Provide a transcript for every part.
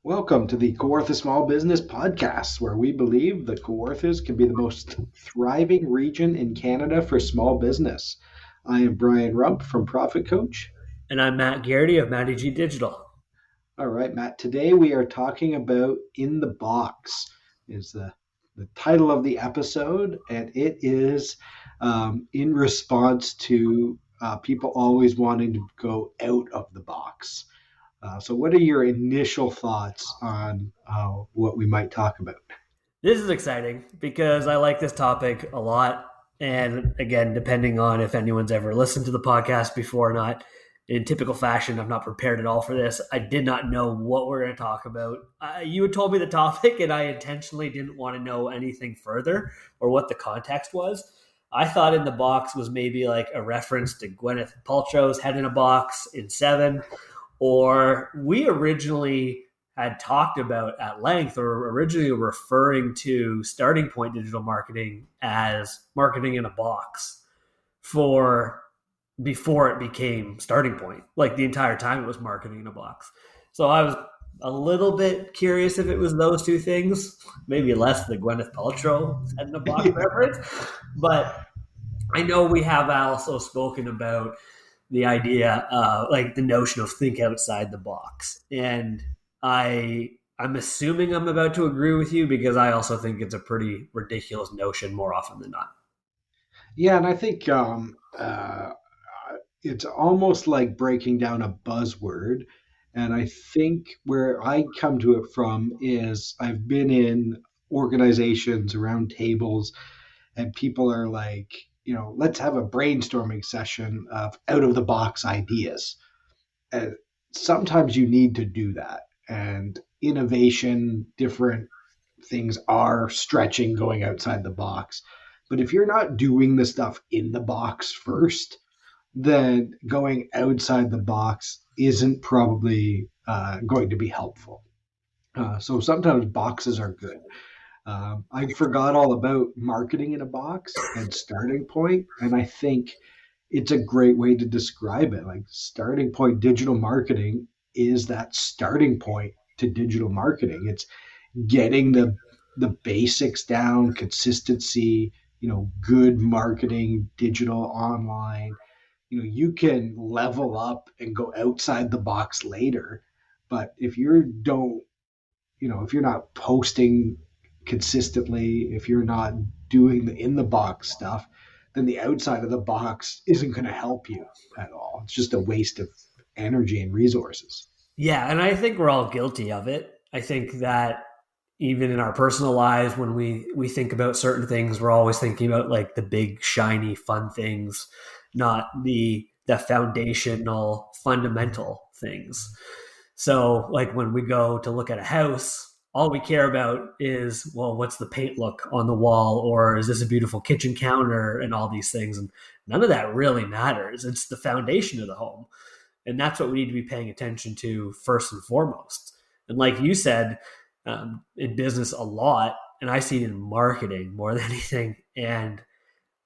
Welcome to the Kawartha Small Business Podcast, where we believe the Kawarthas can be the most thriving region in Canada for small business. I am Brian Rump from Profit Coach. And I'm Matt Garrity of Matty G Digital. All right, Matt, today we are talking about In the Box is the title of the episode, and it is in response to people always wanting to go out of the box. So what are your initial thoughts on what we might talk about? This is exciting because I like this topic a lot. And again, depending on if anyone's ever listened to the podcast before or not, in typical fashion, I'm not prepared at all for this. I did not know what we're going to talk about. You had told me the topic, and I intentionally didn't want to know anything further or what the context was. I thought In the Box was maybe like a reference to Gwyneth Paltrow's Head in a Box in Seven, or we originally had talked about at length or originally referring to Starting Point Digital Marketing as marketing in a box for before it became Starting Point. Like the entire time it was marketing in a box. So I was a little bit curious if it was those two things, maybe less the Gwyneth Paltrow Head in a Box reference. But I know we have also spoken about the idea, like the notion of think outside the box. And I'm assuming I'm about to agree with you because I also think it's a pretty ridiculous notion more often than not. Yeah, and I think it's almost like breaking down a buzzword. And I think where I come to it from is I've been in organizations around tables, and people are like, let's have a brainstorming session of out of the box ideas. And sometimes you need to do that. And innovation, different things are stretching, going outside the box. But if you're not doing the stuff in the box first, then going outside the box isn't probably going to be helpful. So sometimes boxes are good. I forgot all about marketing in a box and Starting Point, and I think it's a great way to describe it. Like Starting Point digital marketing is that starting point to digital marketing. It's getting the basics down, consistency, good marketing, digital, online. You can level up and go outside the box later, but if you're not posting consistently, if you're not doing the in the box stuff, then the outside of the box isn't going to help you at all. It's just a waste of energy and resources. Yeah, and I think we're all guilty of it. I think that even in our personal lives, when we think about certain things, we're always thinking about like the big, shiny, fun things, not the foundational, fundamental things. So, like when we go to look at a house, all we care about is, well, what's the paint look on the wall, or is this a beautiful kitchen counter, and all these things. And none of that really matters. It's the foundation of the home. And that's what we need to be paying attention to first and foremost. And like you said, in business a lot, and I see it in marketing more than anything. And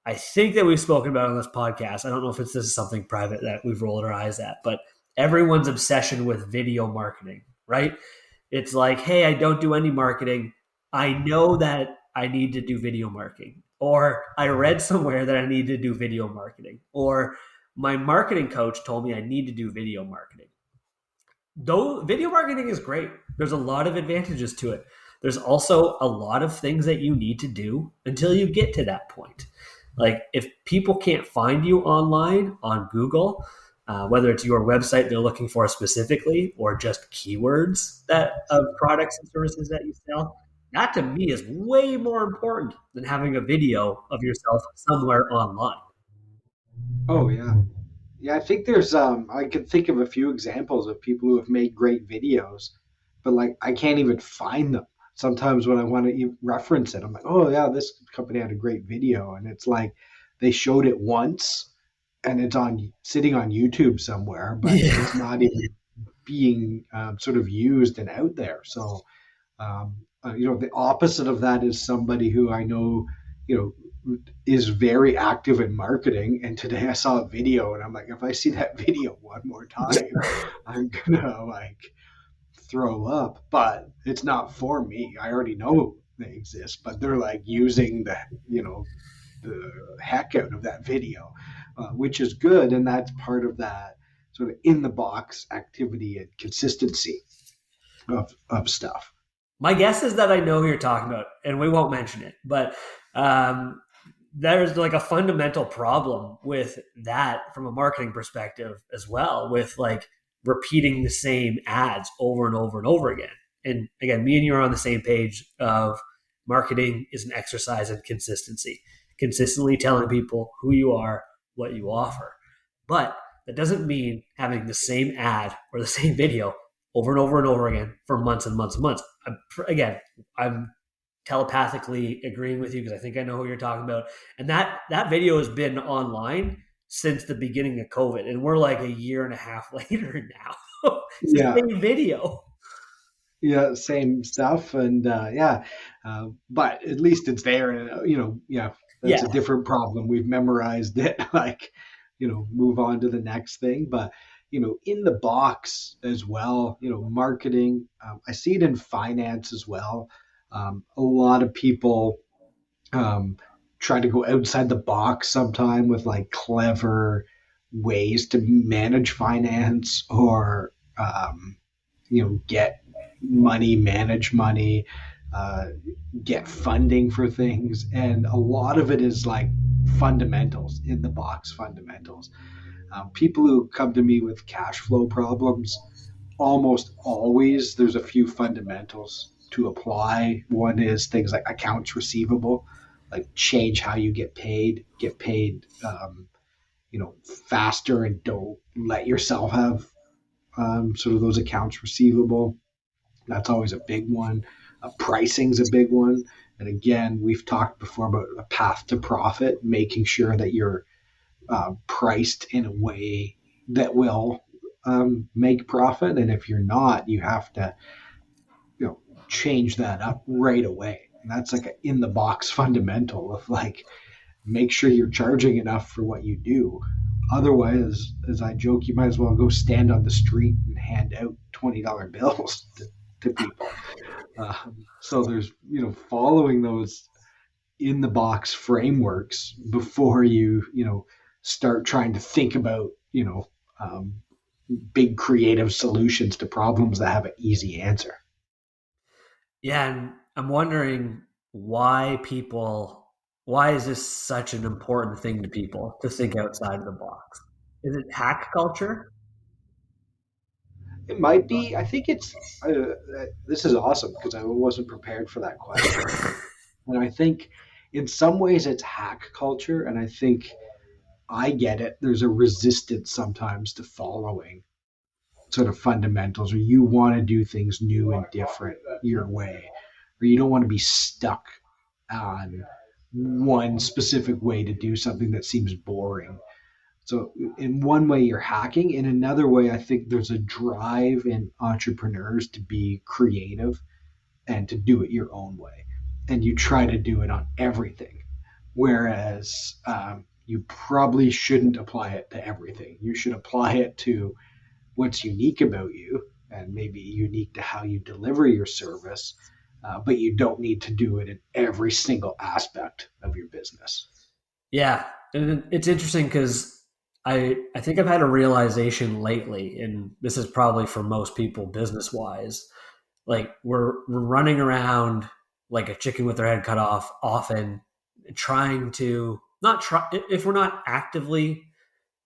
I think that we've spoken about on this podcast. I don't know if this is something private that we've rolled our eyes at, but everyone's obsession with video marketing, right? It's like, hey, I don't do any marketing. I know that I need to do video marketing, or I read somewhere that I need to do video marketing, or my marketing coach told me I need to do video marketing. Though video marketing is great, there's a lot of advantages to it. There's also a lot of things that you need to do until you get to that point. Like if people can't find you online on Google, whether it's your website they're looking for specifically or just keywords that of products and services that you sell, that to me is way more important than having a video of yourself somewhere online. Oh yeah. Yeah, I think there's I can think of a few examples of people who have made great videos, but like I can't even find them. Sometimes when I want to reference it, I'm like, "Oh yeah, this company had a great video." And it's like they showed it once and it's on sitting on YouTube somewhere, but Yeah. it's not even being sort of used and out there. So the opposite of that is somebody who I know, you know, is very active in marketing. And today I saw a video, and I'm like, if I see that video one more time, I'm gonna like throw up, but it's not for me. I already know they exist, but they're like using the heck out of that video, which is good, and that's part of that sort of in the box activity and consistency of stuff. My guess is that I know who you're talking about, and we won't mention it, but um, there's like a fundamental problem with that from a marketing perspective as well, with like repeating the same ads over and over and over again. And again, me and you are on the same page of marketing is an exercise in consistency, consistently telling people who you are, what you offer. But that doesn't mean having the same ad or the same video over and over and over again for months and months and months. I'm telepathically agreeing with you because I think I know who you're talking about. And that video has been online since the beginning of COVID, and we're like a year and a half later now. It's the Yeah, same video. yeah, same stuff, and but at least it's there, and yeah, that's Yeah, a different problem. We've memorized it, like move on to the next thing. But in the box as well, marketing. I see it in finance as well. A lot of people um, try to go outside the box sometime with like clever ways to manage finance or get money, manage money, uh, get funding for things, and a lot of it is like fundamentals in the box fundamentals. People who come to me with cash flow problems, almost always there's a few fundamentals to apply. One is things like accounts receivable, like change how you get paid, faster, and don't let yourself have sort of those accounts receivable. That's always a big one. Pricing's a big one. And again, we've talked before about a path to profit, making sure that you're priced in a way that will make profit. And if you're not, you have to change that up right away. And that's like an in the box fundamental of like make sure you're charging enough for what you do. Otherwise, as I joke, you might as well go stand on the street and hand out $20 bills to people. So there's following those in the box frameworks before you start trying to think about um, big creative solutions to problems that have an easy answer. yeah, and I'm wondering why is this such an important thing to people to think outside of the box? Is it hack culture? It might be. I think it's. This is awesome because I wasn't prepared for that question, and I think in some ways it's hack culture, and I think I get it. There's a resistance sometimes to following sort of fundamentals, or you want to do things new and different your way, or you don't want to be stuck on one specific way to do something that seems boring. So, in one way, you're hacking. In another way, I think there's a drive in entrepreneurs to be creative and to do it your own way. And you try to do it on everything. Whereas you probably shouldn't apply it to everything. You should apply it to what's unique about you and maybe unique to how you deliver your service, but you don't need to do it in every single aspect of your business. Yeah, and it's interesting because I think I've had a realization lately, and this is probably for most people business wise. Like we're running around like a chicken with their head cut off, often trying to not try if we're not actively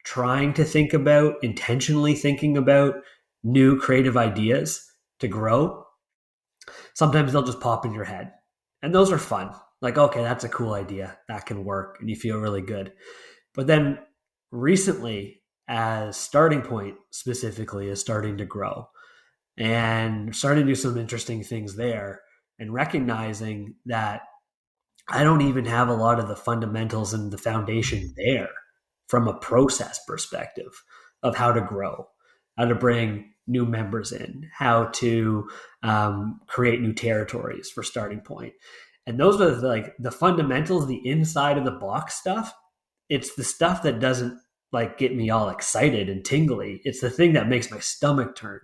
trying to think about intentionally thinking about new creative ideas to grow. Sometimes they'll just pop in your head, and those are fun. Like, okay, that's a cool idea that can work, and you feel really good. But then recently, as Starting Point specifically is starting to grow and starting to do some interesting things there, and recognizing that I don't even have a lot of the fundamentals and the foundation there from a process perspective of how to grow, how to bring new members in, how to create new territories for Starting Point. And those are like the fundamentals, the inside of the box stuff. It's the stuff that doesn't like get me all excited and tingly. It's the thing that makes my stomach turn.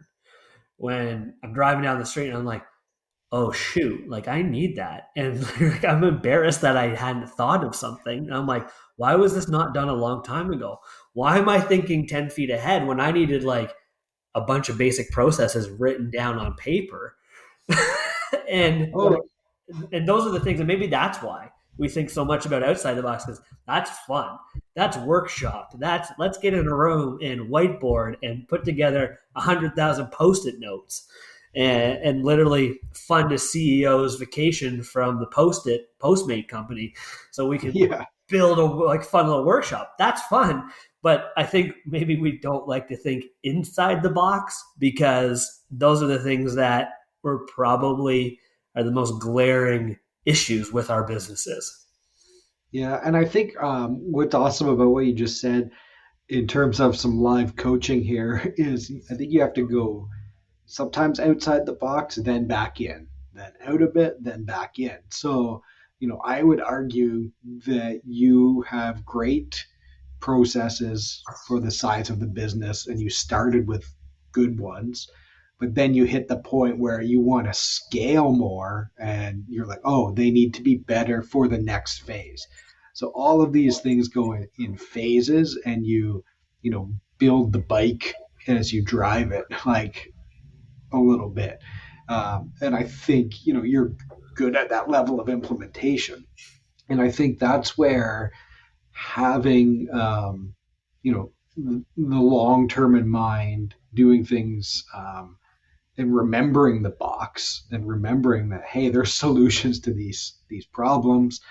when I'm driving down the street and I'm like, oh shoot, like I need that. And like, I'm embarrassed that I hadn't thought of something. And I'm like, why was this not done a long time ago? Why am I thinking 10 feet ahead when I needed like a bunch of basic processes written down on paper? and Oh, and those are the things, and maybe that's why we think so much about outside the box, because that's fun, that's workshop, that's let's get in a room and whiteboard and put together 100,000 post-it notes, and literally fund a CEO's vacation from the Postmate company, so we can yeah. build a like fun little workshop. That's fun, but I think maybe we don't like to think inside the box, because those are the things that we're probably are the most glaring issues with our businesses. Yeah. And I think what's awesome about what you just said in terms of some live coaching here is I think you have to go sometimes outside the box, then back in, then out a bit, then back in. So, I would argue that you have great processes for the size of the business and you started with good ones, but then you hit the point where you want to scale more and you're like, oh, they need to be better for the next phase. So all of these things go in phases and build the bike as you drive it, like a little bit. And I think, you're good at that level of implementation. And I think that's where having, the long term in mind, doing things, and remembering the box and remembering that, hey, there's solutions to these problems.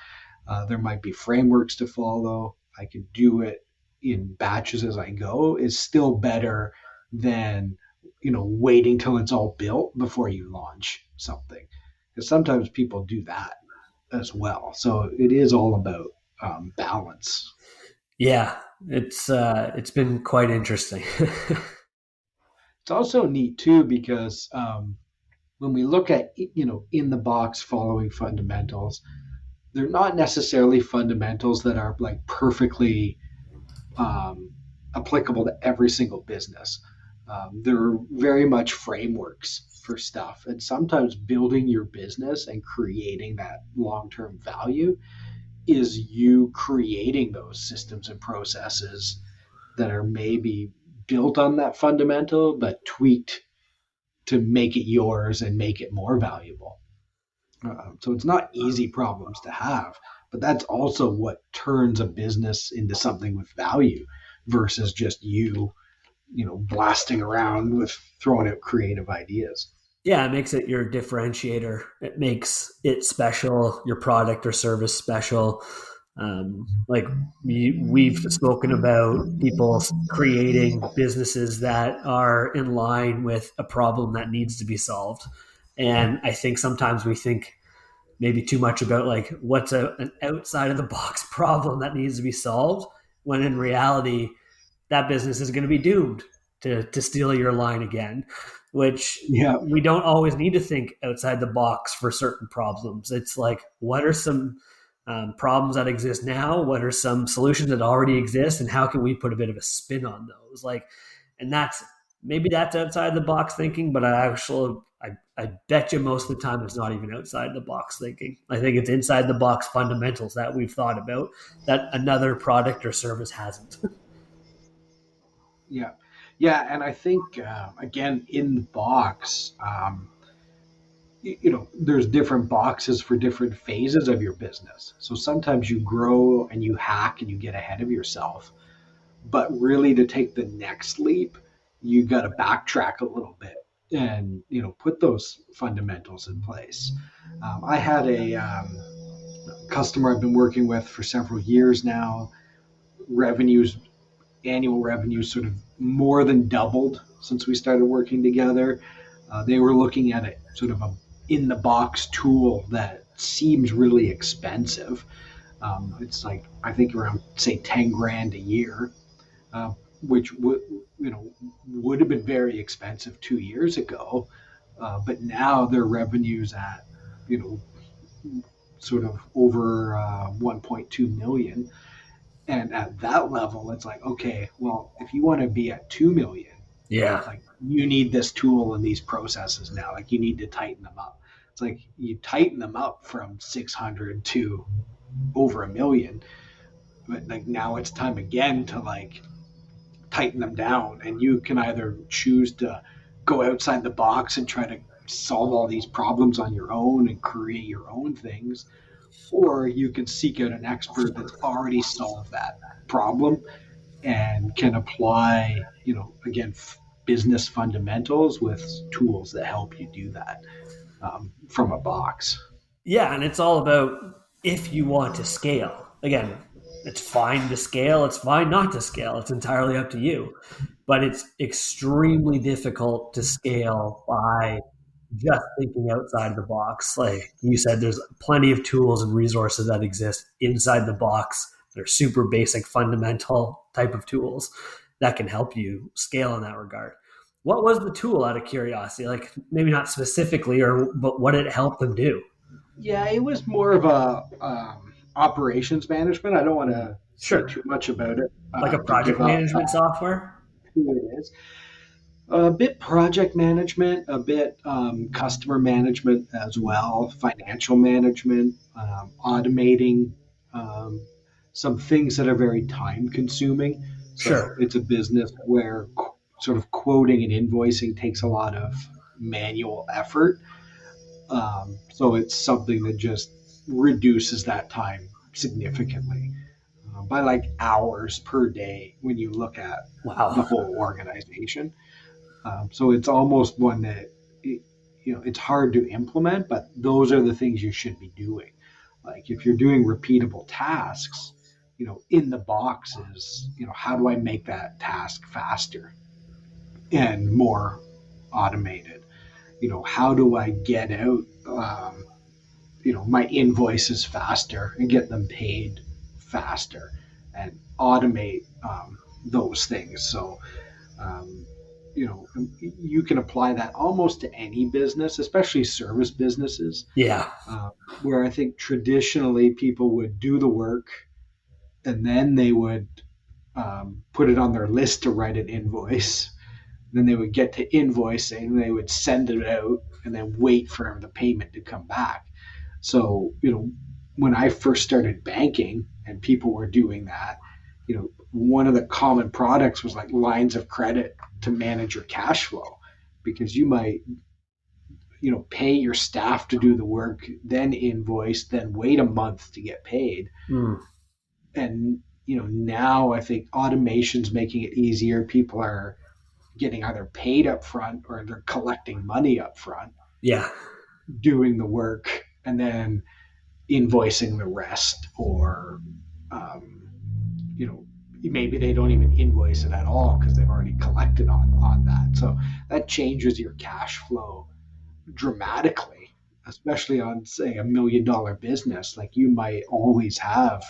There might be frameworks to follow. I can do it in batches as I go is still better than waiting till it's all built before you launch something, because sometimes people do that as well. So it is all about balance. Yeah, it's been quite interesting. It's also neat too because when we look at in the box following fundamentals, they're not necessarily fundamentals that are like perfectly um, applicable to every single business. They're very much frameworks for stuff. And sometimes building your business and creating that long term value is you creating those systems and processes that are maybe built on that fundamental, but tweaked to make it yours and make it more valuable. So it's not easy problems to have, but that's also what turns a business into something with value versus just blasting around with throwing out creative ideas. Yeah, it makes it your differentiator. It makes it special, your product or service special. Like we've spoken about people creating businesses that are in line with a problem that needs to be solved. And I think sometimes we think maybe too much about like what's an outside of the box problem that needs to be solved, when in reality, that business is going to be doomed to steal your line again, which Yeah, we don't always need to think outside the box for certain problems. It's like, what are some problems that exist now? What are some solutions that already exist? And how can we put a bit of a spin on those? Like, and that's maybe that's outside the box thinking, but I bet you most of the time it's not even outside the box thinking. I think it's inside the box fundamentals that we've thought about that another product or service hasn't. yeah, yeah. And I think again in the box, there's different boxes for different phases of your business. So sometimes you grow and you hack and you get ahead of yourself, but really to take the next leap, you got to backtrack a little bit and put those fundamentals in place. I had a customer I've been working with for several years now. Revenues, annual revenues, sort of more than doubled since we started working together. They were looking at it sort of a in the box tool that seems really expensive. It's like I think around say 10 grand a year, uh, which would have been very expensive 2 years ago, but now their revenues at you know sort of over 1.2 million, and at that level, it's like okay, well if you want to be at 2 million. Yeah. Like, you need this tool and these processes now. Like, you need to tighten them up. It's like you tighten them up from 600 to over 1 million, but like now it's time again to like tighten them down. And you can either choose to go outside the box and try to solve all these problems on your own and create your own things, or you can seek out an expert that's already solved that problem and can apply, again, business fundamentals with tools that help you do that, from a box. Yeah, and it's all about if you want to scale. Again, it's fine to scale, it's fine not to scale. It's entirely up to you. But it's extremely difficult to scale by just thinking outside the box. Like you said, there's plenty of tools and resources that exist inside the box. They're super basic, fundamental type of tools that can help you scale in that regard. What was the tool out of curiosity? Like maybe not specifically, but what it helped them do? Yeah, it was more of a operations management. I don't want to say Sure. too much about it Like a to project give up management software? who it is. A bit project management, a bit customer management as well, financial management, automating um, some things that are very time consuming. So Sure. it's a business where sort of quoting and invoicing takes a lot of manual effort. So it's something that just reduces that time significantly, by like hours per day when you look at the Wow. whole organization. So it's almost one that it's hard to implement, but those are the things you should be doing. Like, if you're doing repeatable tasks, in the boxes, how do I make that task faster and more automated? How do I get out, my invoices faster and get them paid faster and automate those things? So, um, you can apply that almost to any business, especially service businesses, Yeah. uh, where I think traditionally people would do the work and then they would put it on their list to write an invoice. Then they would get to invoicing, they would send it out, and then wait for the payment to come back. So, when I first started banking and people were doing that, one of the common products was like lines of credit to manage your cash flow, because you might, pay your staff to do the work, then invoice, then wait a month to get paid. Mm. And, now I think automation's making it easier. People are getting either paid up front or they're collecting money up front, Yeah. doing the work, and then invoicing the rest. Or, um, maybe they don't even invoice it at all because they've already collected on that. So that changes your cash flow dramatically, especially on, say, $1 million business. Like, you might always have,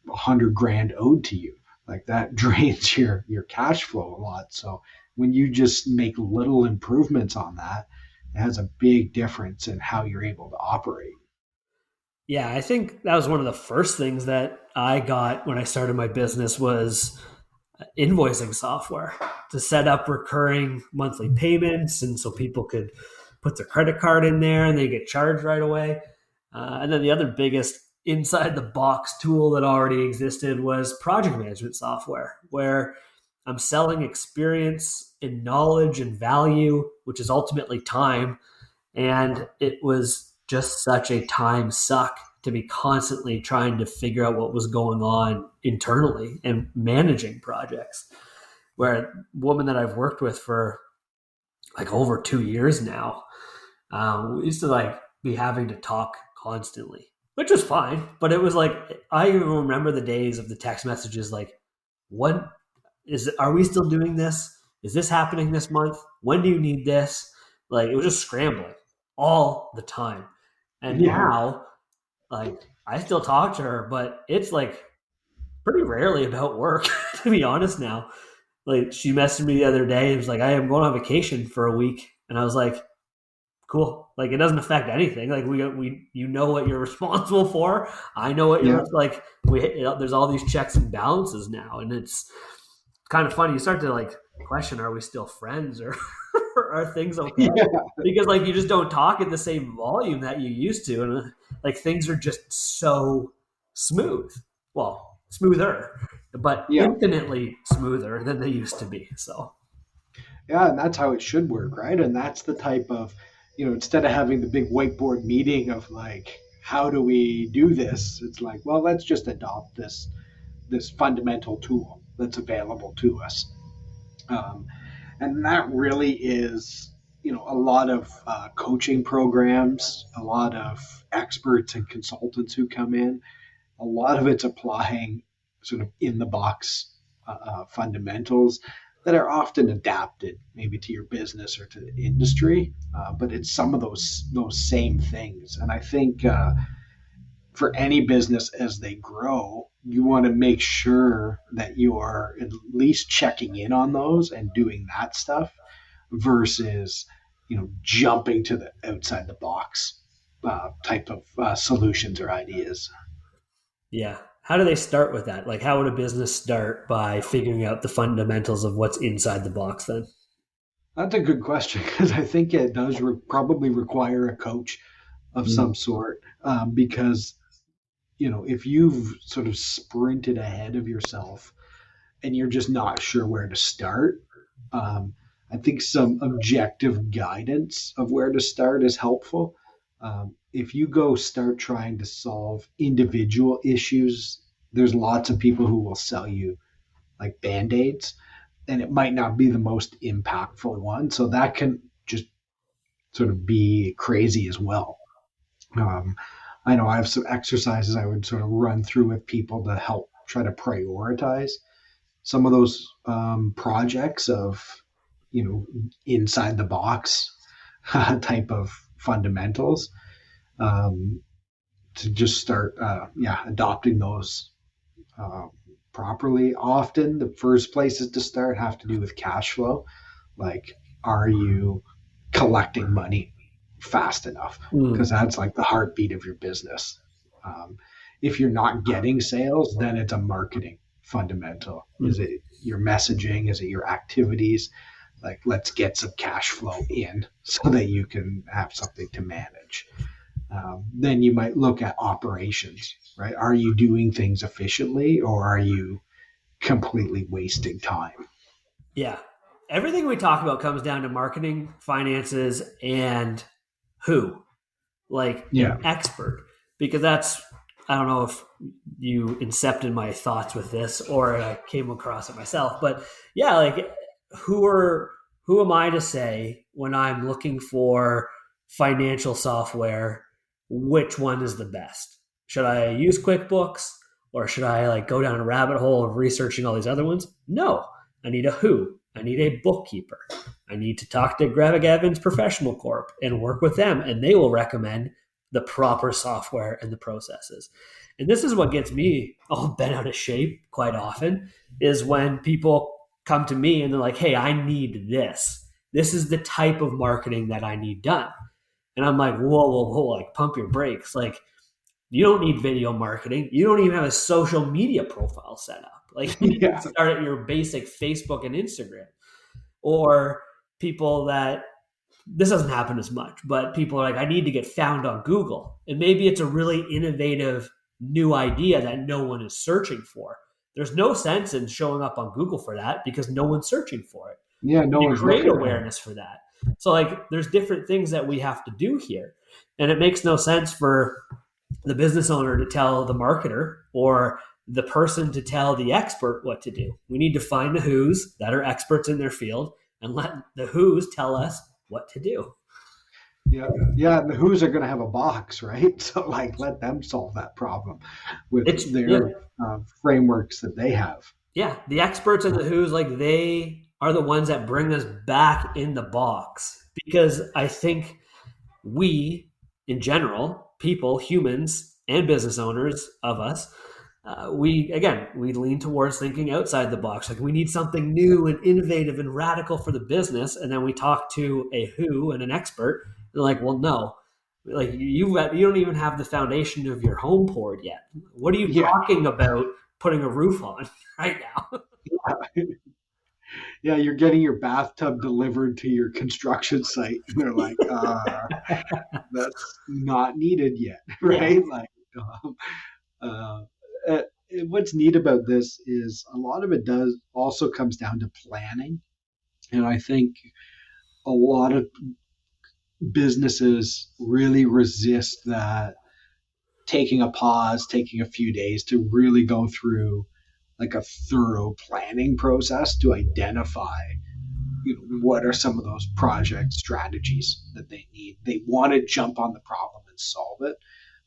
100 grand owed to you. Like, that drains your cash flow a lot. So when you just make little improvements on that, it has a big difference in how you're able to operate. Yeah, I think that was one of the first things that I got when I started my business was invoicing software to set up recurring monthly payments, and so people could put their credit card in there and they get charged right away. And then the other biggest inside the box tool that already existed was project management software, where I'm selling experience and knowledge and value, which is ultimately time. And it was just such a time suck to be constantly trying to figure out what was going on internally and managing projects. Where a woman that I've worked with for like over 2 years now, we used to like be having to talk constantly, which was fine. But it was like, I even remember the days of the text messages like, what are we still doing this? Is this happening this month? When do you need this? Like, it was just scrambling all the time. And Yeah. now, like, I still talk to her, but it's like pretty rarely about work, to be honest now. Like, she messaged me the other day and was like, I am going on vacation for a week. And I was like, cool. Like, it doesn't affect anything. Like, you know what you're responsible for. I know what Yeah. you're like. There's all these checks and balances now. And it's kind of funny. You start to like question, are we still friends, or are things okay? Yeah, Because like you just don't talk in the same volume that you used to, and like things are just so smooth. Well, smoother, but yeah, infinitely smoother than they used to be. So yeah, and that's how it should work, right? And that's the type of, instead of having the big whiteboard meeting of like, how do we do this? It's like, well, let's just adopt this fundamental tool that's available to us. Um, and that really is, a lot of coaching programs, a lot of experts and consultants who come in. A lot of it's applying sort of in the box fundamentals that are often adapted maybe to your business or to the industry, but it's some of those same things. And I think for any business as they grow, you want to make sure that you are at least checking in on those and doing that stuff versus jumping to the outside the box type of solutions or ideas. yeah, how do they start with that? Like, how would a business start by figuring out the fundamentals of what's inside the box? Then, That's a good question because I think it does probably require a coach of mm. some sort, because if you've sort of sprinted ahead of yourself and you're just not sure where to start, um, I think some objective guidance of where to start is helpful. If you go start trying to solve individual issues, there's lots of people who will sell you like band-aids, and it might not be the most impactful one. So that can just sort of be crazy as well. Um, I know I have some exercises I would sort of run through with people to help try to prioritize some of those projects of, inside the box type of fundamentals, um, to just start, adopting those uh, properly. Often the first places to start have to do with cash flow. Like, are you collecting money fast enough? Mm. Because that's like the heartbeat of your business. Um, if you're not getting sales, then it's a marketing fundamental. Mm. Is it your messaging? Is it your activities? Like, let's get some cash flow in so that you can have something to manage. Then you might look at operations, right? Are you doing things efficiently or are you completely wasting time? Yeah, everything we talk about comes down to marketing, finances, and who, like Yeah. an expert, because that's, I don't know if you incepted my thoughts with this or I came across it myself, but yeah, like who are who am I to say when I'm looking for financial software which one is the best? Should I use QuickBooks, or should I like go down a rabbit hole of researching all these other ones? No, I need a who. I need a bookkeeper. I need to talk to Grevig Evans Professional Corp and work with them, and they will recommend the proper software and the processes. And this is what gets me all bent out of shape quite often is when people come to me and they're like, hey, I need this. This is the type of marketing that I need done. And I'm like, whoa, like pump your brakes. Like, you don't need video marketing. You don't even have a social media profile set up. Like, you need Yeah. to start at your basic Facebook and Instagram. Or people that this doesn't happen as much, but people are like, I need to get found on Google. And maybe it's a really innovative new idea that no one is searching for. There's no sense in showing up on Google for that because no one's searching for it. Yeah. You No need to one's create looking at it. awareness for that. So, like, there's different things that we have to do here. And it makes no sense for the business owner to tell the marketer or the person to tell the expert what to do. We need to find the who's that are experts in their field and let the who's tell us what to do. Yeah. Yeah. And the Who's are going to have a box, right? So, like, let them solve that problem with It's yeah, their frameworks that they have. yeah. The experts and the who's, like, they are the ones that bring us back in the box because I think we, in general, people, humans, and business owners of us, we lean towards thinking outside the box. Like, we need something new and innovative and radical for the business, and then we talk to a who and an expert. They're like, well, no, like you don't even have the foundation of your home poured yet. What are you Yeah. talking about putting a roof on right now? Yeah, you're getting your bathtub delivered to your construction site. And they're like, that's not needed yet, Yeah. right? Like, um, uh, uh, what's neat about this is a lot of it does also comes down to planning. And I think a lot of businesses really resist that, taking a pause, taking a few days to really go through like a thorough planning process to identify, what are some of those project strategies that they need. They want to jump on the problem and solve it,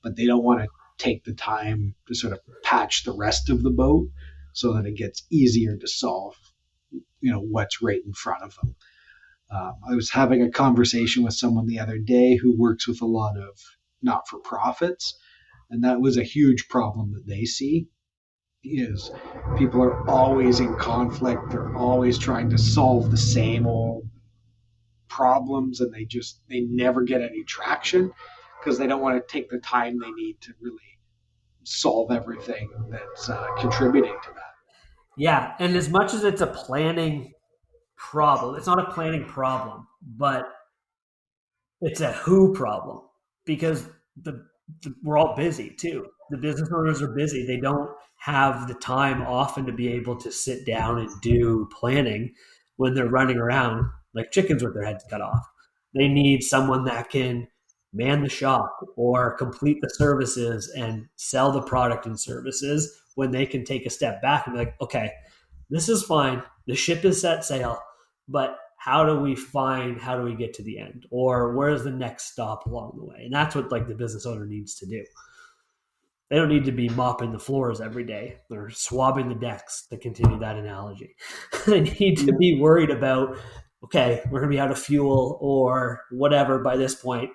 but they don't want to take the time to sort of patch the rest of the boat so that it gets easier to solve, what's right in front of them. I was having a conversation with someone the other day who works with a lot of not for profits, and that was a huge problem that they see is people are always in conflict. They're always trying to solve the same old problems, and they never get any traction because they don't want to take the time they need to really solve everything that's contributing to that. Yeah. And as much as it's a planning problem, it's not a planning problem, but it's a who problem because we're all busy too. The business owners are busy. They don't have the time often to be able to sit down and do planning when they're running around like chickens with their heads cut off. They need someone that can man the shop or complete the services and sell the product and services when they can take a step back and be like, okay, this is fine. The ship is set sail, but how do we get to the end? Or where's the next stop along the way? And that's what like the business owner needs to do. They don't need to be mopping the floors every day or swabbing the decks, to continue that analogy. They need to Yeah, be worried about, okay, we're going to be out of fuel or whatever by this point.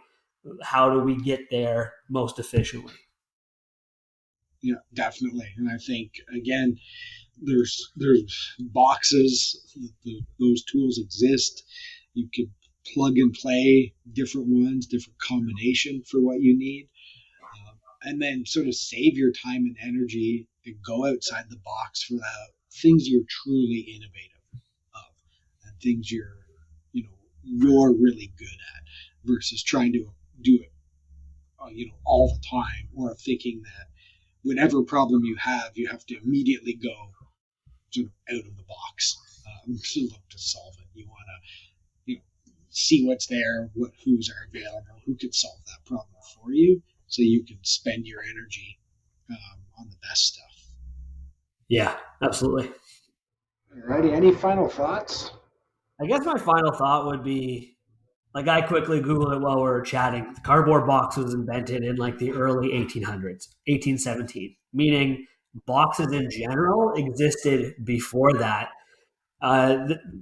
How do we get there most efficiently? yeah, definitely. And I think again, there's boxes. Those tools exist. You could plug and play different ones, different combination for what you need, and then sort of save your time and energy and go outside the box for the things you're truly innovative of, and things you're really good at, versus trying to do it all the time, or thinking that whatever problem you have to immediately go sort of out of the box to look to solve it. You want to see what's there, who's are available, who can solve that problem for you, so you can spend your energy on the best stuff. Yeah, absolutely. Alrighty, any final thoughts? I guess my final thought would be like I quickly Googled it while we were chatting. The cardboard box was invented in like the early 1800s, 1817, meaning boxes in general existed before that.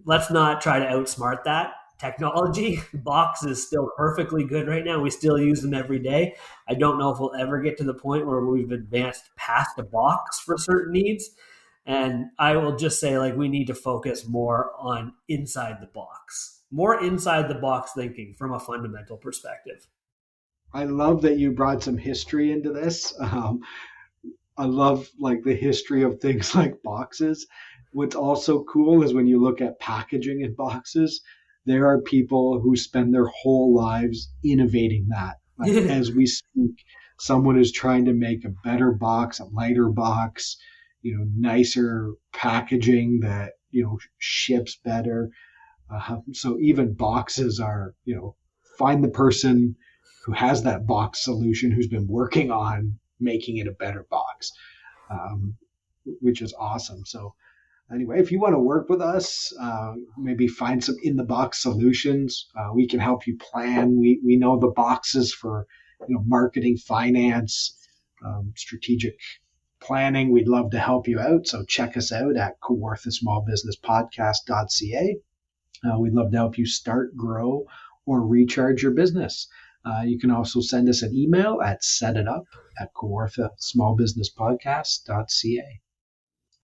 Let's not try to outsmart that. Technology box is still perfectly good right now. We still use them every day. I don't know if we'll ever get to the point where we've advanced past the box for certain needs. And I will just say, like, we need to focus more on inside the box, more inside the box thinking from a fundamental perspective. I love that you brought some history into this. I love like the history of things like boxes. What's also cool is when you look at packaging in boxes, there are people who spend their whole lives innovating that. Like as we speak, someone is trying to make a better box, a lighter box, nicer packaging that ships better. So even boxes are, find the person who has that box solution who's been working on making it a better box, um, which is awesome. So anyway, if you want to work with us, maybe find some in the box solutions. We can help you plan. We know the boxes for marketing, finance, strategic planning. We'd love to help you out. So check us out at kawarthasmallbusinesspodcast.ca. We'd love to help you start, grow, or recharge your business. You can also send us an email at setitup@kawarthasmallbusinesspodcast.ca.